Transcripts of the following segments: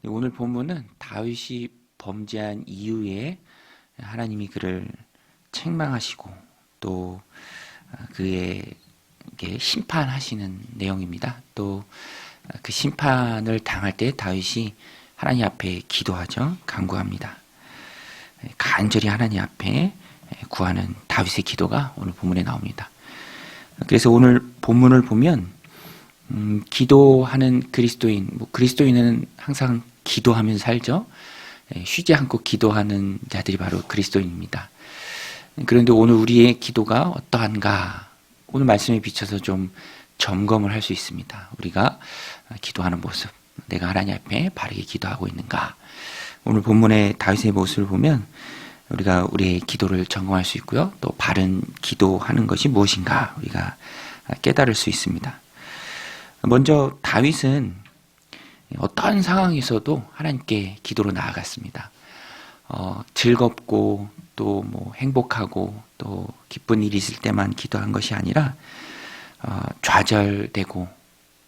오늘 본문은 다윗이 범죄한 이후에 하나님이 그를 책망하시고 또 그에게 심판하시는 내용입니다. 또 그 심판을 당할 때 다윗이 하나님 앞에 기도하죠. 간구합니다. 간절히 하나님 앞에 구하는 다윗의 기도가 오늘 본문에 나옵니다. 그래서 오늘 본문을 보면 기도하는 그리스도인, 그리스도인은 항상 기도하면서 살죠. 쉬지 않고 기도하는 자들이 바로 그리스도인입니다. 그런데 오늘 우리의 기도가 어떠한가? 오늘 말씀에 비춰서 좀 점검을 할 수 있습니다. 우리가 기도하는 모습, 내가 하나님 앞에 바르게 기도하고 있는가? 오늘 본문의 다윗의 모습을 보면 우리가 우리의 기도를 점검할 수 있고요. 또 바른 기도하는 것이 무엇인가? 우리가 깨달을 수 있습니다. 먼저 다윗은 어떠한 상황에서도 하나님께 기도로 나아갔습니다. 즐겁고 또 행복하고 또 기쁜 일이 있을 때만 기도한 것이 아니라 좌절되고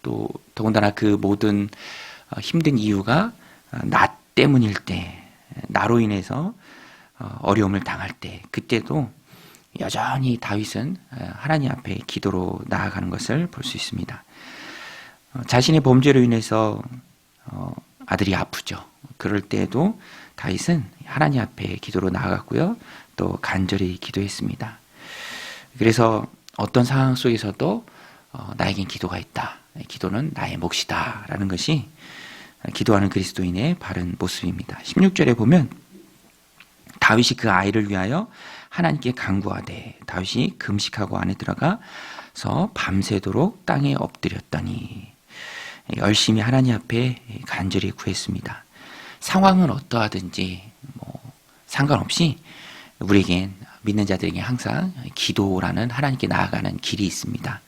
또 더군다나 그 모든 힘든 이유가 나 때문일 때, 나로 인해서 어려움을 당할 때, 그때도 여전히 다윗은 하나님 앞에 기도로 나아가는 것을 볼 수 있습니다. 자신의 범죄로 인해서 아들이 아프죠. 그럴 때에도 다윗은 하나님 앞에 기도로 나아갔고요. 또 간절히 기도했습니다. 그래서 어떤 상황 속에서도 나에겐 기도가 있다. 기도는 나의 몫이다. 라는 것이 기도하는 그리스도인의 바른 모습입니다. 16절에 보면 다윗이 그 아이를 위하여 하나님께 간구하되 다윗이 금식하고 안에 들어가서 밤새도록 땅에 엎드렸더니 열심히 하나님 앞에 간절히 구했습니다. 상황은 어떠하든지 상관없이 우리에겐 믿는 자들에게 항상 기도라는 하나님께 나아가는 길이 있습니다.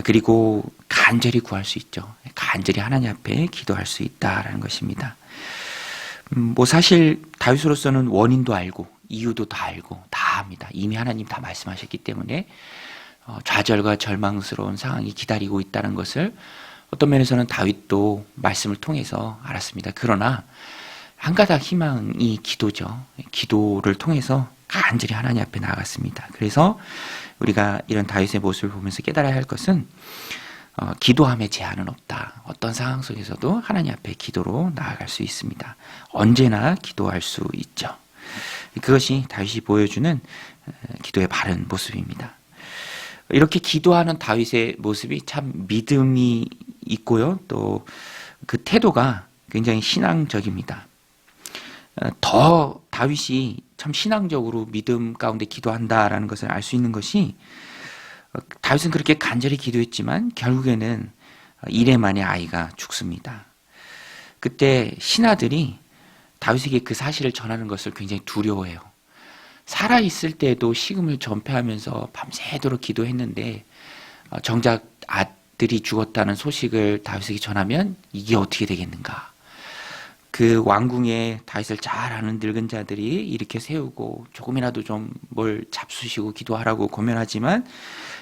그리고 간절히 구할 수 있죠. 간절히 하나님 앞에 기도할 수 있다라는 것입니다. 사실 다윗으로서는 원인도 알고 이유도 다 알고 다 압니다. 이미 하나님 다 말씀하셨기 때문에 좌절과 절망스러운 상황이 기다리고 있다는 것을 어떤 면에서는 다윗도 말씀을 통해서 알았습니다. 그러나 한 가닥 희망이 기도죠. 기도를 통해서 간절히 하나님 앞에 나아갔습니다. 그래서 우리가 이런 다윗의 모습을 보면서 깨달아야 할 것은 기도함에 제한은 없다. 어떤 상황 속에서도 하나님 앞에 기도로 나아갈 수 있습니다. 언제나 기도할 수 있죠. 그것이 다윗이 보여주는 기도의 바른 모습입니다. 이렇게 기도하는 다윗의 모습이 참 믿음이 있고요. 또 그 태도가 굉장히 신앙적입니다. 더 다윗이 참 신앙적으로 믿음 가운데 기도한다라는 것을 알 수 있는 것이 다윗은 그렇게 간절히 기도했지만 결국에는 1회 만에 아이가 죽습니다. 그때 신하들이 다윗에게 그 사실을 전하는 것을 굉장히 두려워해요. 살아있을 때도 식음을 전폐하면서 밤새도록 기도했는데 정작 아들이 죽었다는 소식을 다윗에게 전하면 이게 어떻게 되겠는가. 그 왕궁에 다윗을 잘 아는 늙은 자들이 일으켜 세우고 조금이라도 좀 뭘 잡수시고 기도하라고 고면하지만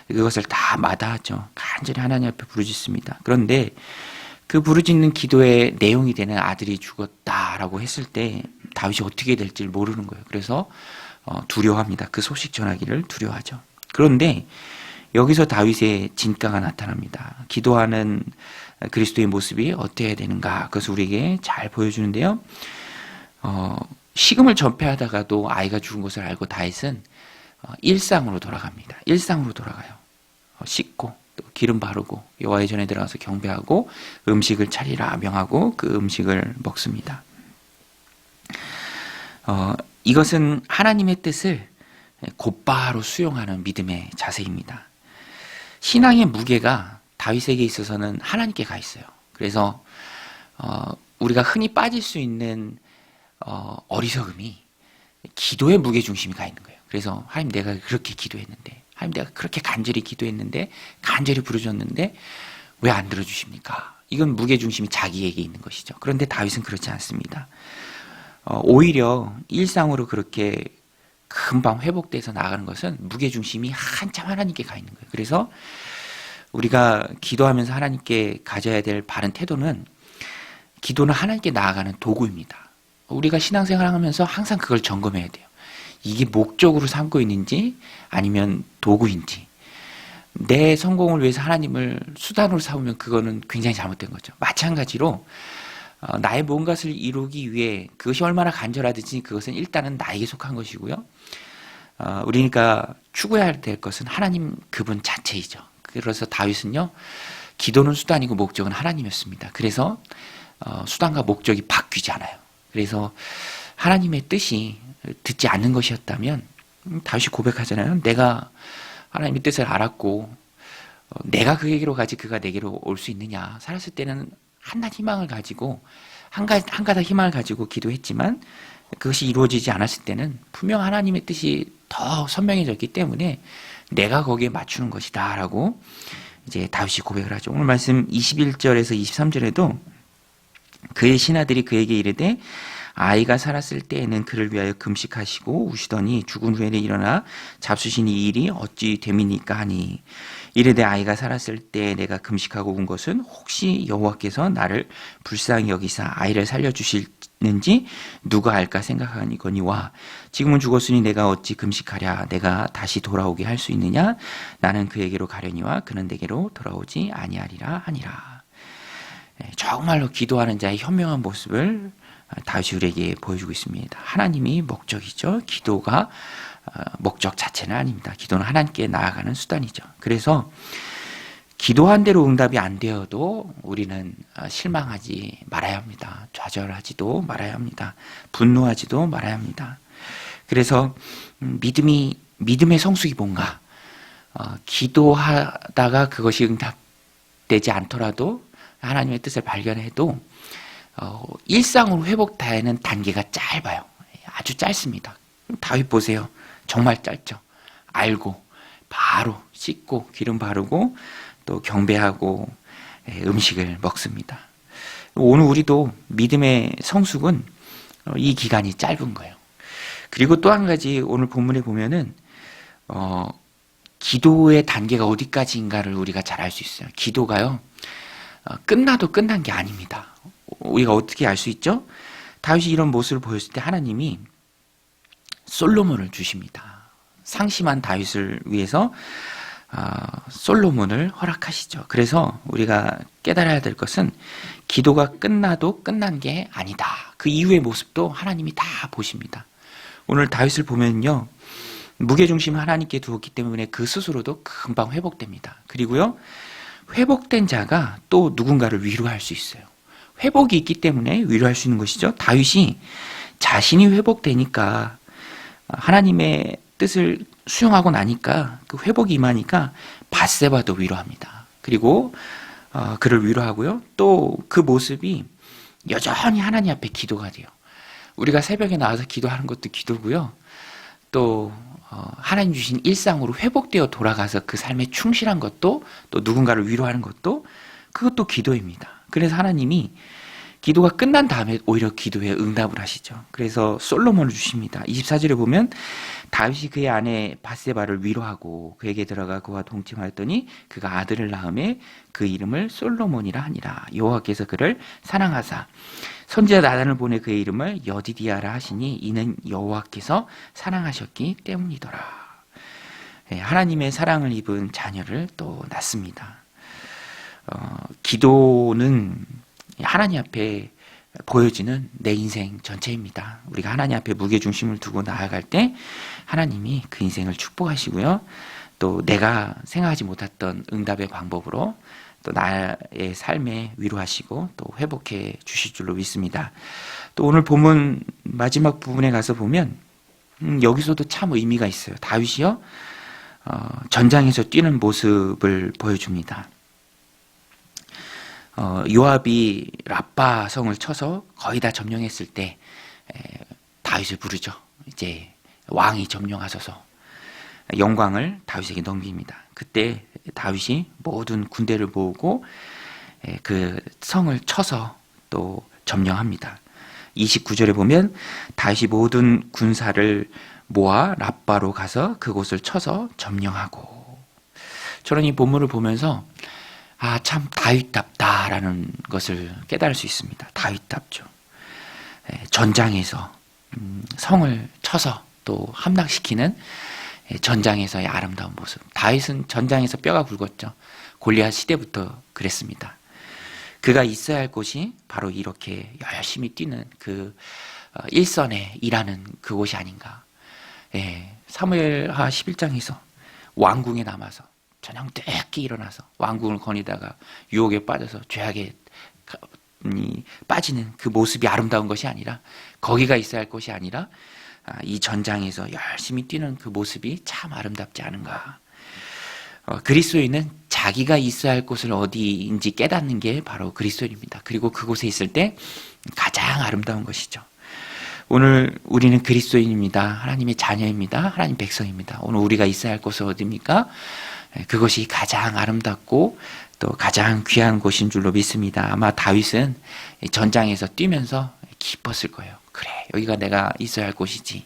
그것을 다 마다하죠. 간절히 하나님 앞에 부르짖습니다. 그런데 그 부르짖는 기도의 내용이 되는 아들이 죽었다라고 했을 때 다윗이 어떻게 될지 모르는 거예요. 그래서 두려워합니다. 그 소식 전하기를 두려워하죠. 그런데 여기서 다윗의 진가가 나타납니다. 기도하는 그리스도의 모습이 어때야 되는가 그것을 우리에게 잘 보여주는데요. 식음을 전폐하다가도 아이가 죽은 것을 알고 다윗은 일상으로 돌아갑니다. 일상으로 돌아가요. 씻고 또 기름 바르고 여호와의 전에 들어가서 경배하고 음식을 차리라 명하고 그 음식을 먹습니다. 이것은 하나님의 뜻을 곧바로 수용하는 믿음의 자세입니다. 신앙의 무게가 다윗에게 있어서는 하나님께 가 있어요. 그래서 우리가 흔히 빠질 수 있는 어리석음이 기도의 무게중심이 가 있는 거예요. 그래서 하나님 내가 그렇게 기도했는데 하나님 내가 그렇게 간절히 기도했는데 간절히 부르짖었는데 왜 안 들어주십니까? 이건 무게중심이 자기에게 있는 것이죠. 그런데 다윗은 그렇지 않습니다. 오히려 일상으로 그렇게 금방 회복돼서 나가는 것은 무게중심이 한참 하나님께 가 있는 거예요. 그래서 우리가 기도하면서 하나님께 가져야 될 바른 태도는 기도는 하나님께 나아가는 도구입니다. 우리가 신앙생활을 하면서 항상 그걸 점검해야 돼요. 이게 목적으로 삼고 있는지 아니면 도구인지. 내 성공을 위해서 하나님을 수단으로 삼으면 그거는 굉장히 잘못된 거죠. 마찬가지로 나의 무엇을 이루기 위해 그것이 얼마나 간절하든지 그것은 일단은 나에게 속한 것이고요. 우리가 추구해야 될 것은 하나님 그분 자체이죠. 그래서 다윗은요, 기도는 수단이고 목적은 하나님이었습니다. 그래서 수단과 목적이 바뀌지 않아요. 그래서 하나님의 뜻이 듣지 않는 것이었다면 다윗이 고백하잖아요. 내가 하나님의 뜻을 알았고 내가 그에게로 가지 그가 내게로 올 수 있느냐. 살았을 때는 한낱 희망을 가지고 한 가닥 희망을 가지고 기도했지만 그것이 이루어지지 않았을 때는 분명 하나님의 뜻이 더 선명해졌기 때문에 내가 거기에 맞추는 것이다 라고 이제 다윗이 고백을 하죠. 오늘 말씀 21절에서 23절에도 그의 신하들이 그에게 이르되 아이가 살았을 때에는 그를 위하여 금식하시고 우시더니 죽은 후에는 일어나 잡수시니 이 일이 어찌 됨이니까 하니 이르되 아이가 살았을 때 내가 금식하고 운 것은 혹시 여호와께서 나를 불쌍히 여기사 아이를 살려주실는지 누가 알까 생각하니거니와 지금은 죽었으니 내가 어찌 금식하랴 내가 다시 돌아오게 할 수 있느냐 나는 그에게로 가려니와 그는 내게로 돌아오지 아니하리라 하니라. 정말로 기도하는 자의 현명한 모습을 다윗이 우리에게 보여주고 있습니다. 하나님이 목적이죠. 기도가 목적 자체는 아닙니다. 기도는 하나님께 나아가는 수단이죠. 그래서 기도한 대로 응답이 안 되어도 우리는 실망하지 말아야 합니다. 좌절하지도 말아야 합니다. 분노하지도 말아야 합니다. 그래서 믿음의 성숙이 뭔가 기도하다가 그것이 응답되지 않더라도 하나님의 뜻을 발견해도 일상으로 회복되는 단계가 짧아요. 아주 짧습니다. 다윗 보세요. 정말 짧죠. 알고 바로 씻고 기름 바르고 또 경배하고 음식을 먹습니다. 오늘 우리도 믿음의 성숙은 이 기간이 짧은 거예요. 그리고 또 한 가지 오늘 본문에 보면은 기도의 단계가 어디까지인가를 우리가 잘 알 수 있어요. 기도가요. 끝나도 끝난 게 아닙니다. 우리가 어떻게 알 수 있죠? 다윗이 이런 모습을 보였을 때 하나님이 솔로몬을 주십니다. 상심한 다윗을 위해서 솔로몬을 허락하시죠. 그래서 우리가 깨달아야 될 것은 기도가 끝나도 끝난 게 아니다. 그 이후의 모습도 하나님이 다 보십니다. 오늘 다윗을 보면요. 무게중심을 하나님께 두었기 때문에 그 스스로도 금방 회복됩니다. 그리고요. 회복된 자가 또 누군가를 위로할 수 있어요. 회복이 있기 때문에 위로할 수 있는 것이죠. 다윗이 자신이 회복되니까 하나님의 뜻을 수용하고 나니까 그 회복이 임하니까 밧세바도 위로합니다. 그리고 그를 위로하고요. 또 그 모습이 여전히 하나님 앞에 기도가 돼요. 우리가 새벽에 나와서 기도하는 것도 기도고요. 또 하나님 주신 일상으로 회복되어 돌아가서 그 삶에 충실한 것도 또 누군가를 위로하는 것도 그것도 기도입니다. 그래서 하나님이 기도가 끝난 다음에 오히려 기도에 응답을 하시죠. 그래서 솔로몬을 주십니다. 24절에 보면 다윗이 그의 아내 밧세바를 위로하고 그에게 들어가 그와 동침하였더니 그가 아들을 낳음에 그 이름을 솔로몬이라 하니라. 여호와께서 그를 사랑하사 선지자 나단을 보내 그의 이름을 여디디아라 하시니 이는 여호와께서 사랑하셨기 때문이더라. 하나님의 사랑을 입은 자녀를 또 낳습니다. 기도는 하나님 앞에 보여지는 내 인생 전체입니다. 우리가 하나님 앞에 무게중심을 두고 나아갈 때 하나님이 그 인생을 축복하시고요. 또 내가 생각하지 못했던 응답의 방법으로 또 나의 삶에 위로하시고 또 회복해 주실 줄로 믿습니다. 또 오늘 본문 마지막 부분에 가서 보면 여기서도 참 의미가 있어요. 다윗이요. 전장에서 뛰는 모습을 보여줍니다. 요압이 라빠 성을 쳐서 거의 다 점령했을 때 다윗을 부르죠. 이제 왕이 점령하셔서 영광을 다윗에게 넘깁니다. 그때 다윗이 모든 군대를 모으고 그 성을 쳐서 또 점령합니다. 29절에 보면 다윗이 모든 군사를 모아 라빠로 가서 그곳을 쳐서 점령하고. 저는 이 본문을 보면서 참 다윗답다라는 것을 깨달을 수 있습니다. 다윗답죠. 전장에서 성을 쳐서 또 함락시키는 전장에서의 아름다운 모습. 다윗은 전장에서 뼈가 굵었죠. 골리앗 시대부터 그랬습니다. 그가 있어야 할 곳이 바로 이렇게 열심히 뛰는 그 일선에 일하는 그곳이 아닌가. 사무엘하 11장에서 왕궁에 남아서 저녁 늦게 일어나서 왕궁을 거니다가 유혹에 빠져서 죄악에 빠지는 그 모습이 아름다운 것이 아니라, 거기가 있어야 할 곳이 아니라 이 전장에서 열심히 뛰는 그 모습이 참 아름답지 않은가. 그리스도인은 자기가 있어야 할 곳을 어디인지 깨닫는 게 바로 그리스도인입니다. 그리고 그곳에 있을 때 가장 아름다운 것이죠. 오늘 우리는 그리스도인입니다. 하나님의 자녀입니다. 하나님 백성입니다. 오늘 우리가 있어야 할 곳은 어디입니까? 그것이 가장 아름답고 또 가장 귀한 곳인 줄로 믿습니다. 아마 다윗은 전장에서 뛰면서 기뻤을 거예요. 그래, 여기가 내가 있어야 할 곳이지.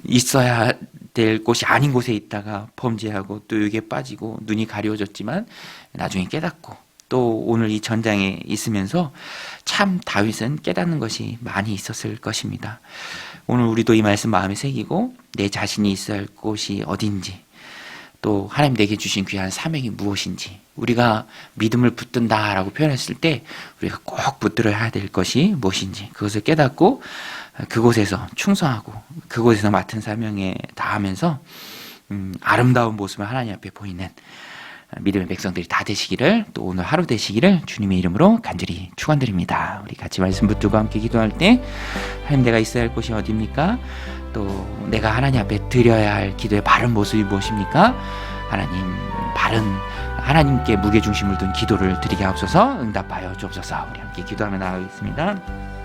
있어야 될 곳이 아닌 곳에 있다가 범죄하고 또 여기에 빠지고 눈이 가려워졌지만 나중에 깨닫고, 또 오늘 이 전장에 있으면서 참 다윗은 깨닫는 것이 많이 있었을 것입니다. 오늘 우리도 이 말씀 마음에 새기고 내 자신이 있어야 할 곳이 어딘지, 또 하나님 내게 주신 귀한 사명이 무엇인지, 우리가 믿음을 붙든다라고 표현했을 때 우리가 꼭 붙들어야 될 것이 무엇인지 그것을 깨닫고 그곳에서 충성하고 그곳에서 맡은 사명에 다하면서 아름다운 모습을 하나님 앞에 보이는 믿음의 백성들이 다 되시기를, 또 오늘 하루 되시기를 주님의 이름으로 간절히 축원드립니다. 우리 같이 말씀 붙들고 함께 기도할 때, 하나님 내가 있어야 할 곳이 어디입니까? 또 내가 하나님 앞에 드려야 할 기도의 바른 모습이 무엇입니까? 하나님, 바른 하나님께 무게중심을 둔 기도를 드리게 하옵소서. 응답하여 주옵소서. 우리 함께 기도하며 나아가겠습니다.